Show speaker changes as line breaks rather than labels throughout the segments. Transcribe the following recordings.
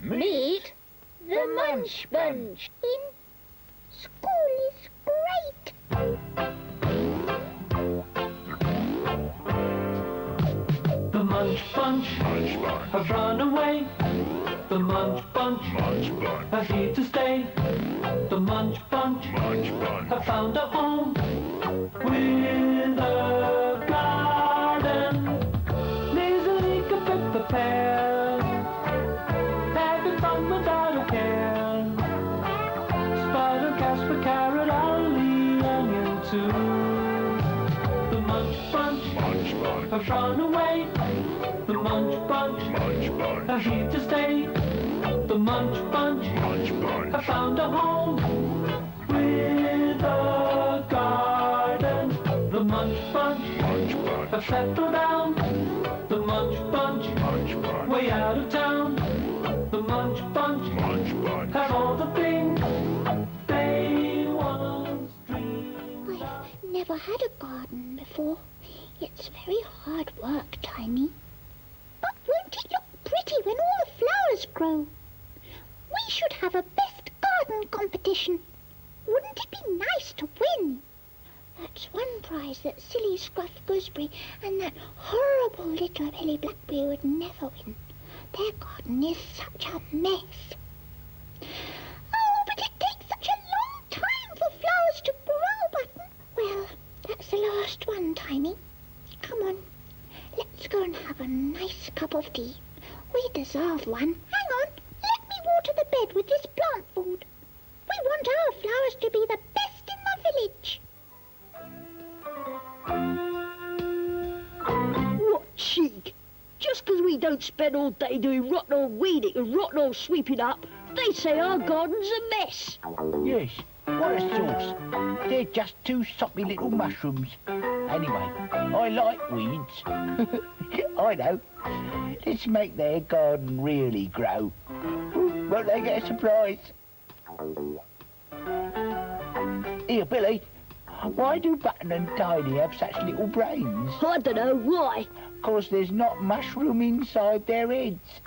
Meet the Munch Bunch in School is Great.
The Munch Bunch have run away. The Munch Bunch are here to stay. The Munch Bunch have found a home with a garden. Lizzie Leek and Pippa Pear, having fun without a care. Spud and Casper Carrot, Olly Onion too. The Munch Bunch have run away. The Munch Bunch are here to stay. The Munch Bunch have found a home with a garden. The Munch Bunch have settled down. The Munch Bunch way out of town. The Munch Bunch have all the things they once dreamed.
I've never had a garden before. It's very hard work, Tiny. But won't it look pretty when all the flowers grow? We should have a best garden competition. Wouldn't it be nice to win? That's one prize that silly Scruff Gooseberry and that horrible little Billy Blackberry would never win. Their garden is such a mess. Oh, but it takes such a long time for flowers to grow, Button. Well, that's the last one, Tiny. Come on, let's go and have a nice cup of tea. We deserve one. Hang on, let me water the bed with this plant food. We want our flowers to be the best in the village.
What cheek! Just 'cause we don't spend all day doing rotten old weeding and rotten old sweeping up, they say our garden's a mess.
Yes, what a sauce. They're just two soppy little mushrooms. Anyway, I like weeds. I know. Let's make their garden really grow. Won't they get a surprise? Here, Billy. Why do Button and Tiny have such little brains?
I don't know why.
'Cause there's not mushroom inside their heads.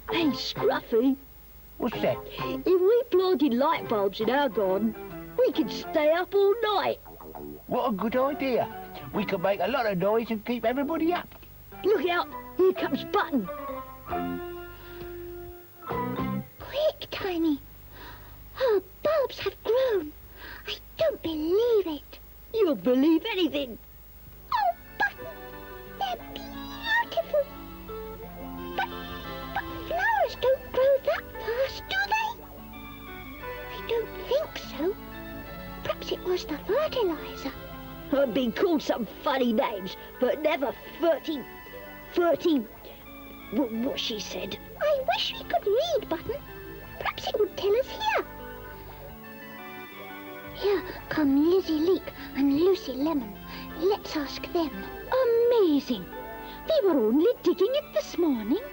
Hey, Scruffy,
What's that?
if we planted light bulbs in our garden, we could stay up all night.
What a good idea. We could make a lot of noise and keep everybody up.
Look out, here comes Button.
Quick, Tiny. Our bulbs have grown. I don't believe it.
You'll believe anything.
Oh, Button, they're beautiful. But flowers don't grow that fast, do they? I don't think so. Perhaps it was the fertilizer.
I've been called some funny names, but never 30, what she said.
I wish we could read, Button. Perhaps it would tell us here. Here come Lizzie Leek and Lucy Lemon. Let's ask them.
Amazing. They were only digging it this morning.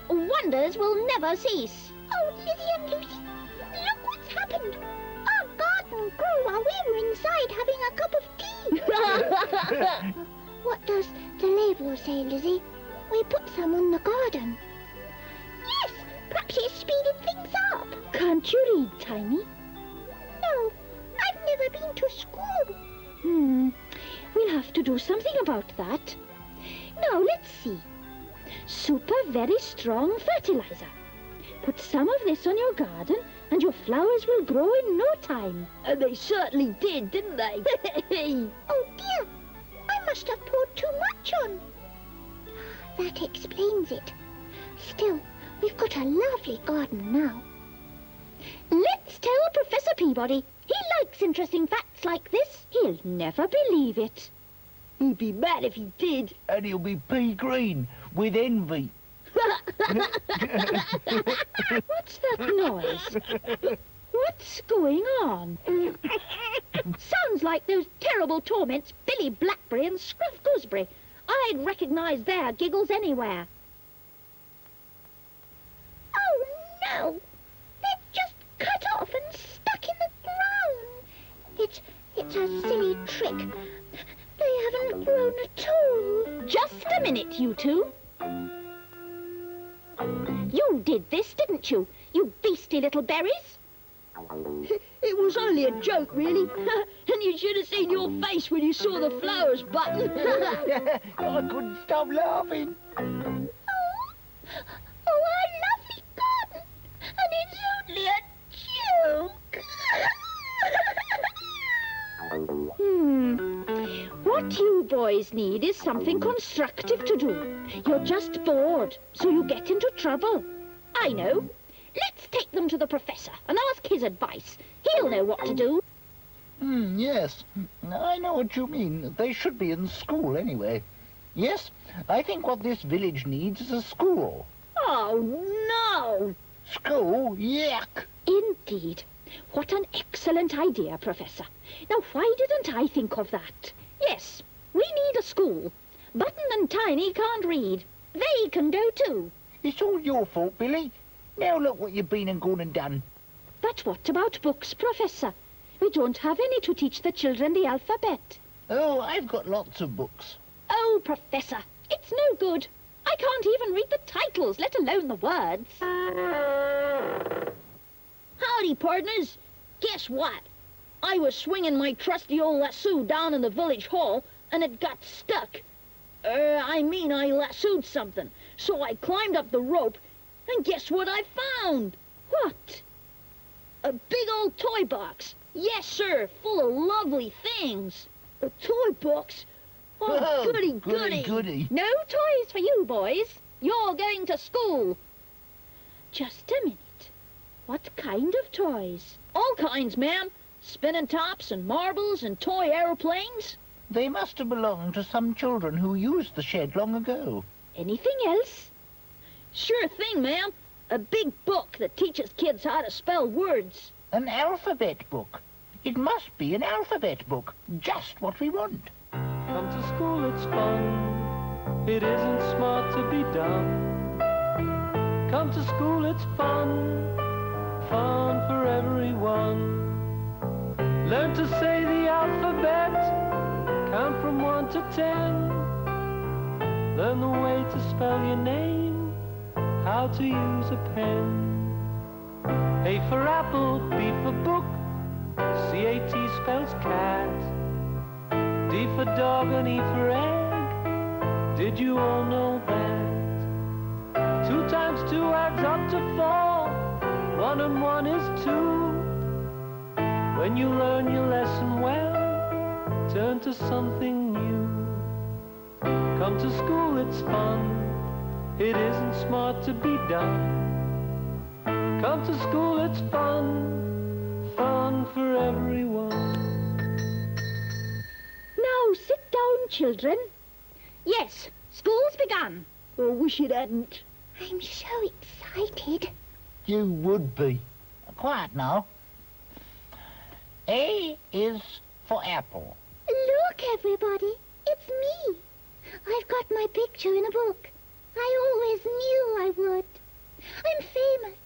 Wonders will never cease. Oh, Lizzie and Lucy, look what's happened. Our garden grew while we were inside having a cup of tea. What does the label say, Lizzie? We put some on the garden. Yes, perhaps it's speeded things up.
Can't you read, Tiny?
No, I've never been to school.
We'll have to do something about that. Now, let's see. Super very strong fertilizer. Put some of this on your garden and your flowers will grow in no time. And they certainly did, didn't they?
Oh dear, I must have poured too much on. That explains it. Still, we've got a lovely garden now.
Let's tell Professor Peabody. He likes interesting facts like this. He'll never believe it. He'd be mad if he did.
And he'll be pea green with envy.
What's that noise? What's going on? Sounds like those terrible torments Billy Blackberry and Scruff Gooseberry. I'd recognize their giggles anywhere.
Oh no! They're just cut off and stuck in the ground. It's a silly trick. They haven't grown at all.
Just a minute, you two. You did this, didn't you? You beastly little berries.
It was only a joke, really. And you should have seen your face when you saw the flowers, Button.
I couldn't stop laughing.
Oh, our lovely garden. And it's only a joke.
What you boys need is something constructive to do. You're just bored, so you get into trouble. I know. Let's take them to the professor and ask his advice. He'll know what to do.
Yes, I know what you mean. They should be in school anyway. Yes, I think what this village needs is a school.
Oh, no!
School? Yuck!
Indeed. What an excellent idea, Professor. Now, why didn't I think of that? Yes, we need a school. Button and Tiny can't read. They can go too.
It's all your fault, Billy. Now look what you've been and gone and done.
But what about books, Professor? We don't have any to teach the children the alphabet.
Oh, I've got lots of books.
Oh, Professor, it's no good. I can't even read the titles, let alone the words.
Howdy, partners. Guess what? I was swinging my trusty old lasso down in the village hall, and it got stuck. I lassoed something. So I climbed up the rope, and guess what I found?
What?
A big old toy box. Yes, sir, full of lovely things. A toy box? Oh, goody, goody.
Goody.
No toys for you, boys. You're going to school. Just a minute. What kind of toys?
All kinds, ma'am. Spinning tops and marbles and toy aeroplanes.
They must have belonged to some children who used the shed long ago.
Anything else?
Sure thing, ma'am. A big book that teaches kids how to spell words.
An alphabet book. It must be an alphabet book. Just what we want.
Come to school, it's fun. It isn't smart to be dumb. Come to school, it's fun. Fun for everyone. Learn to say the alphabet. Count from 1 to 10. Learn the way to spell your name. How to use a pen. A for apple, B for book. C-A-T spells cat. D for dog and E for egg. Did you all know that? 2 times 2 adds up to 4. 1 and 1 is 2. When you learn your lesson well, turn to something new. Come to school, it's fun. It isn't smart to be dumb. Come to school, it's fun. Fun for everyone.
Now sit down, children. Yes, school's begun.
I wish it hadn't.
I'm so excited.
You would be. Quiet now. A is for apple.
Look, everybody. It's me. I've got my picture in a book. I always knew I would. I'm famous.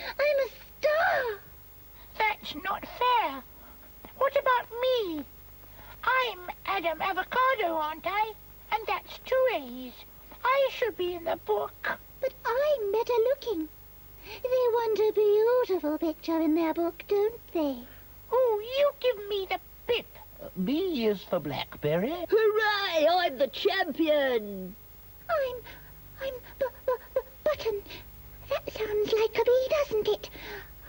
I'm a star.
That's not fair. What about me? I'm Adam Avocado, aren't I? And that's 2 A's. I should be in the book.
But I'm better looking. They want a beautiful picture in their book, don't they?
Oh, you give me the pip.
B is for Blackberry.
Hooray! I'm the champion.
I'm Button. That sounds like a bee, doesn't it?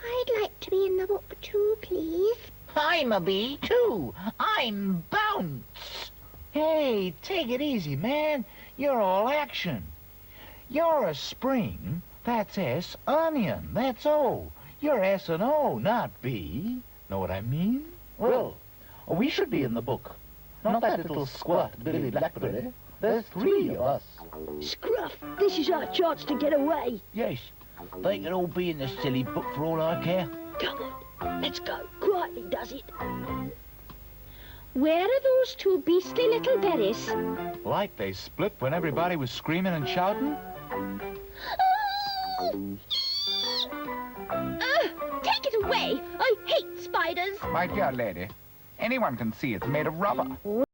I'd like to be in the book too, please.
I'm a B, too. I'm Bounce. Hey, take it easy, man. You're all action. You're a spring. That's S. Onion. That's O. You're S and O, not B. Know what I mean? Well, we should be in the book. Not that little squat Billy Blackberry. There's 3 of us.
Scruff, this is our chance to get away.
Yes, they could all be in this silly book for all I care.
Come on, let's go. Quietly, does it?
Where are those 2 beastly little berries?
Like they split when everybody was screaming and shouting?
Take it away! I hate spiders!
My dear lady, Anyone can see it's made of rubber.